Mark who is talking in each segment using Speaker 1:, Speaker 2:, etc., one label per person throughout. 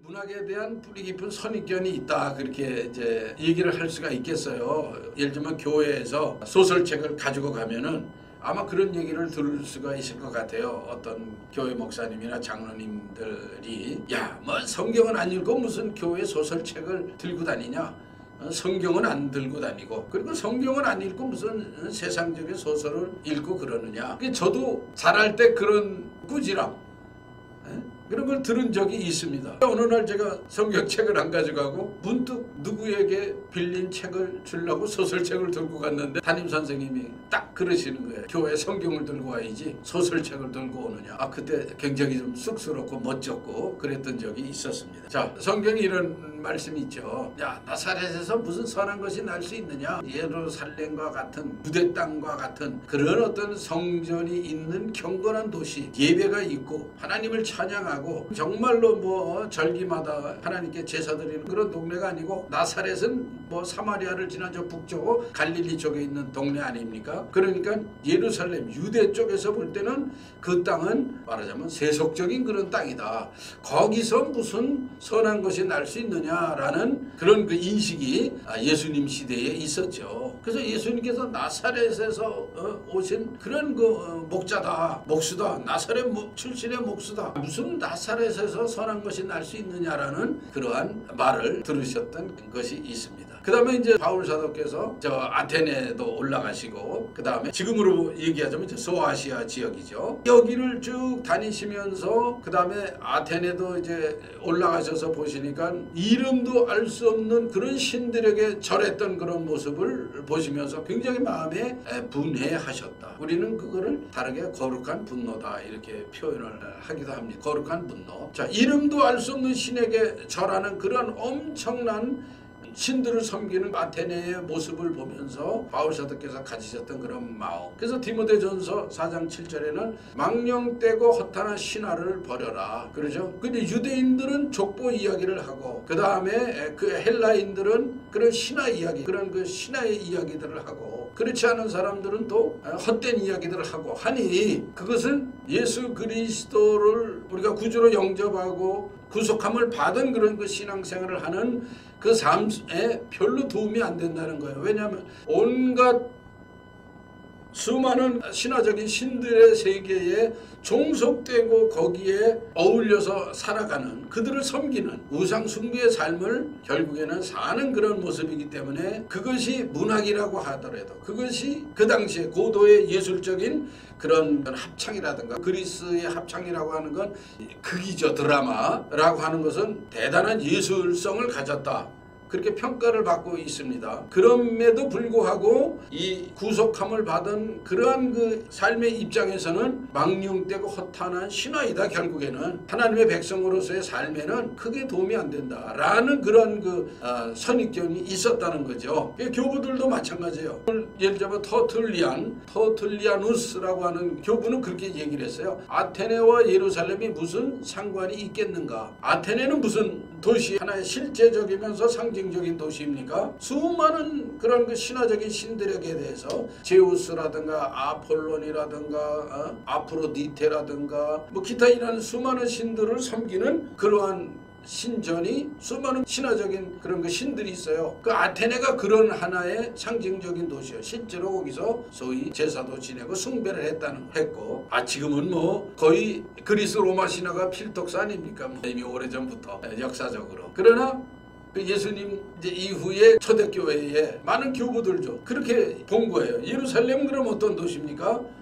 Speaker 1: 문학에 대한 뿌리 깊은 선입견이 있다, 그렇게 이제 얘기를 할 수가 있겠어요. 예를 들면 교회에서 소설책을 가지고 가면은 아마 그런 얘기를 들을 수가 있을 것 같아요. 어떤 교회 목사님이나 장로님들이 야, 뭐 성경은 안 읽고 무슨 교회 소설책을 들고 다니냐, 성경은 안 들고 다니고, 그리고 성경은 안 읽고 무슨 세상적인 소설을 읽고 그러느냐. 저도 자랄 때 그런 꾸지람, 그런 걸 들은 적이 있습니다. 어느 날 제가 성경책을 안 가져가고 문득 누구에게 빌린 책을 주려고 소설책을 들고 갔는데 담임선생님이 딱 그러시는 거예요. 교회 성경을 들고 와야지 소설책을 들고 오느냐. 그때 굉장히 좀 쑥스럽고 멋졌고 그랬던 적이 있었습니다. 자, 성경에 이런 말씀이 있죠. 야, 나사렛에서 무슨 선한 것이 날 수 있느냐. 예루살렘과 같은 유대 땅과 같은 그런 어떤 성전이 있는 경건한 도시, 예배가 있고 하나님을 찬양하고 정말로 뭐 절기마다 하나님께 제사 드리는 그런 동네가 아니고, 나사렛은 뭐 사마리아를 지나 저 북쪽 갈릴리 쪽에 있는 동네 아닙니까? 그러니까 예루살렘 유대 쪽에서 볼 때는 그 땅은 말하자면 세속적인 그런 땅이다. 거기서 무슨 선한 것이 날 수 있느냐라는 그런 그 인식이 예수님 시대에 있었죠. 그래서 예수님께서 나사렛에서 오신 그런 그 목자다, 목수다, 나사렛 출신의 목수다, 무슨 나사렛에서 선한 것이 날 수 있느냐라는 그러한 말을 들으셨던 것이 있습니다. 그 다음에 이제 바울 사도께서 저 아테네도 올라가시고, 그 다음에 지금으로 얘기하자면 소아시아 지역이죠. 여기를 쭉 다니시면서 그 다음에 아테네도 이제 올라가셔서 보시니까 이름도 알 수 없는 그런 신들에게 절했던 그런 모습을 보시면서 굉장히 마음에 분해하셨다. 우리는 그거를 다르게 거룩한 분노다 이렇게 표현을 하기도 합니다. 거룩한 분노. 자, 이름도 알 수 없는 신에게 절하는 그런 엄청난 신들을 섬기는 아테네의 모습을 보면서 바울 사도께서 가지셨던 그런 마음. 그래서 디모데전서 4장 7절에는 망령되고 허탄한 신화를 버려라, 그러죠. 근데 유대인들은 족보 이야기를 하고, 그 다음에 그 헬라인들은 그런 신화 이야기, 그런 그 신화의 이야기들을 하고, 그렇지 않은 사람들은 또 헛된 이야기들을 하고 하니, 그것은 예수 그리스도를 우리가 구주로 영접하고 구속함을 받은 그런 그 신앙생활을 하는 그 삶에 별로 도움이 안 된다는 거예요. 왜냐하면 온갖 수많은 신화적인 신들의 세계에 종속되고 거기에 어울려서 살아가는, 그들을 섬기는 우상숭배의 삶을 결국에는 사는 그런 모습이기 때문에, 그것이 문학이라고 하더라도 그것이 그 당시에 고도의 예술적인 그런 합창이라든가, 그리스의 합창이라고 하는 건 극이죠. 드라마라고 하는 것은 대단한 예술성을 가졌다, 그렇게 평가를 받고 있습니다. 그럼에도 불구하고 이 구속함을 받은 그러한 그 삶의 입장에서는 망령되고 허탄한 신화이다. 결국에는 하나님의 백성으로서의 삶에는 크게 도움이 안 된다라는 그런 그 선입견이 있었다는 거죠. 교부들도 마찬가지예요. 예를 들자면 터툴리아누스라고 하는 교부는 그렇게 얘기를 했어요. 아테네와 예루살렘이 무슨 상관이 있겠는가? 아테네는 무슨 도시, 하나의 실제적이면서 상징적인 도시입니까? 수많은 그런 그 신화적인 신들에게 대해서 제우스라든가 아폴론이라든가 아프로디테라든가 뭐 기타 이라는 수많은 신들을 섬기는 그러한 신전이, 수많은 신화적인 그런 그 신들이 있어요. 그 아테네가 그런 하나의 상징적인 도시예요. 실제로 거기서 소위 제사도 지내고 숭배를 했고, 지금은 뭐 거의 그리스 로마 신화가 필독사 아닙니까? 뭐 이미 오래전부터 역사적으로. 그러나 그 예수님 이제 이후에 초대교회에 많은 교부들도 그렇게 본 거예요. 예루살렘은 그럼 어떤 도시입니까?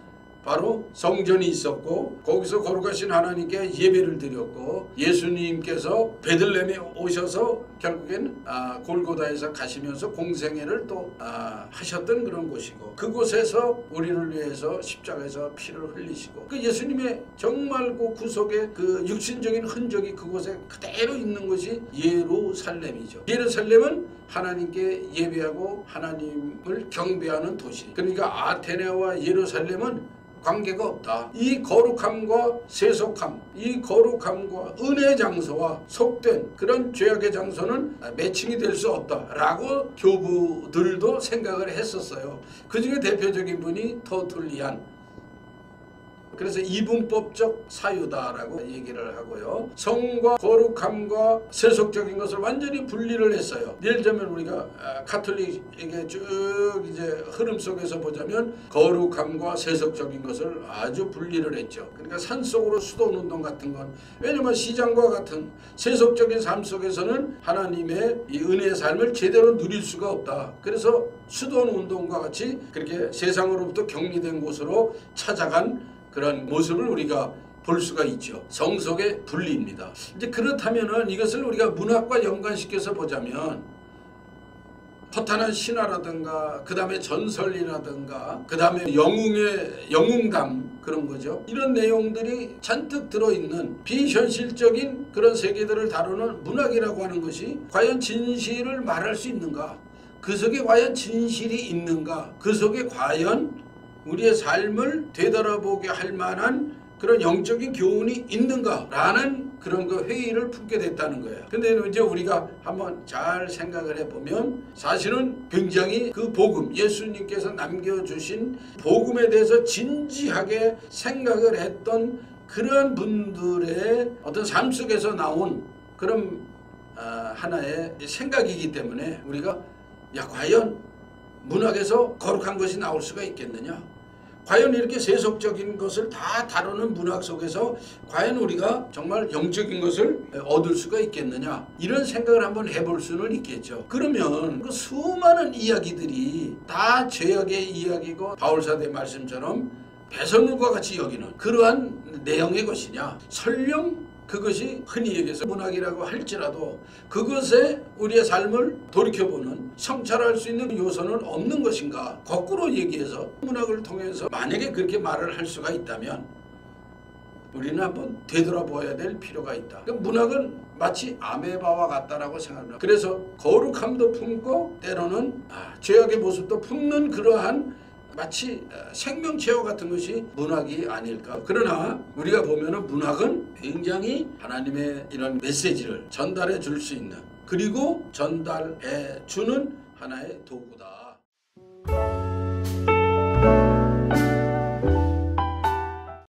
Speaker 1: 바로 성전이 있었고, 거기서 거룩하신 하나님께 예배를 드렸고, 예수님께서 베들레헴에 오셔서 결국엔 골고다에서 가시면서 공생애를 또 하셨던 그런 곳이고, 그곳에서 우리를 위해서 십자가에서 피를 흘리시고, 그 예수님의 정말 그 구속의 그 육신적인 흔적이 그곳에 그대로 있는 것이 예루살렘이죠. 예루살렘은 하나님께 예배하고 하나님을 경배하는 도시. 그러니까 아테네와 예루살렘은 관계가 없다. 이 거룩함과 세속함, 이 거룩함과 은혜의 장소와 속된 그런 죄악의 장소는 매칭이 될 수 없다라고 교부들도 생각을 했었어요. 그 중에 대표적인 분이 터툴리안, 그래서 이분법적 사유다라고 얘기를 하고요. 성과 거룩함과 세속적인 것을 완전히 분리를 했어요. 예를 들면 우리가 가톨릭에게 쭉 이제 흐름 속에서 보자면 거룩함과 세속적인 것을 아주 분리를 했죠. 그러니까 산속으로 수도운동 같은 건, 왜냐면 시장과 같은 세속적인 삶 속에서는 하나님의 이 은혜의 삶을 제대로 누릴 수가 없다. 그래서 수도운동과 같이 그렇게 세상으로부터 격리된 곳으로 찾아간 그런 모습을 우리가 볼 수가 있죠. 성속의 분리입니다. 이제 그렇다면은 이것을 우리가 문학과 연관시켜서 보자면 허탄한 신화라든가 그 다음에 전설이라든가 그 다음에 영웅감 그런 거죠. 이런 내용들이 잔뜩 들어있는 비현실적인 그런 세계들을 다루는 문학이라고 하는 것이 과연 진실을 말할 수 있는가? 그 속에 과연 진실이 있는가? 그 속에 과연 우리의 삶을 되돌아보게 할 만한 그런 영적인 교훈이 있는가? 라는 그런 그 회의를 품게 됐다는 거예요. 근데 이제 우리가 한번 잘 생각을 해보면 사실은 굉장히 그 복음, 예수님께서 남겨주신 복음에 대해서 진지하게 생각을 했던 그런 분들의 어떤 삶 속에서 나온 그런 하나의 생각이기 때문에 우리가 과연 문학에서 거룩한 것이 나올 수가 있겠느냐? 과연 이렇게 세속적인 것을 다 다루는 문학 속에서 과연 우리가 정말 영적인 것을 얻을 수가 있겠느냐? 이런 생각을 한번 해볼 수는 있겠죠. 그러면 그 수많은 이야기들이 다 죄악의 이야기고 바울사도의 말씀처럼 배설물과 같이 여기는 그러한 내용의 것이냐? 설령 그것이 흔히 얘기해서 문학이라고 할지라도 그것에 우리의 삶을 돌이켜보는 성찰할 수 있는 요소는 없는 것인가? 거꾸로 얘기해서 문학을 통해서 만약에 그렇게 말을 할 수가 있다면 우리는 한번 되돌아봐야 될 필요가 있다. 문학은 마치 아메바와 같다라고 생각합니다. 그래서 거룩함도 품고 때로는 죄악의 모습도 품는 그러한 마치 생명체와 같은 것이 문학이 아닐까. 그러나 우리가 보면은 문학은 굉장히 하나님의 이런 메시지를 전달해 줄 수 있는, 그리고 전달해 주는 하나의 도구다.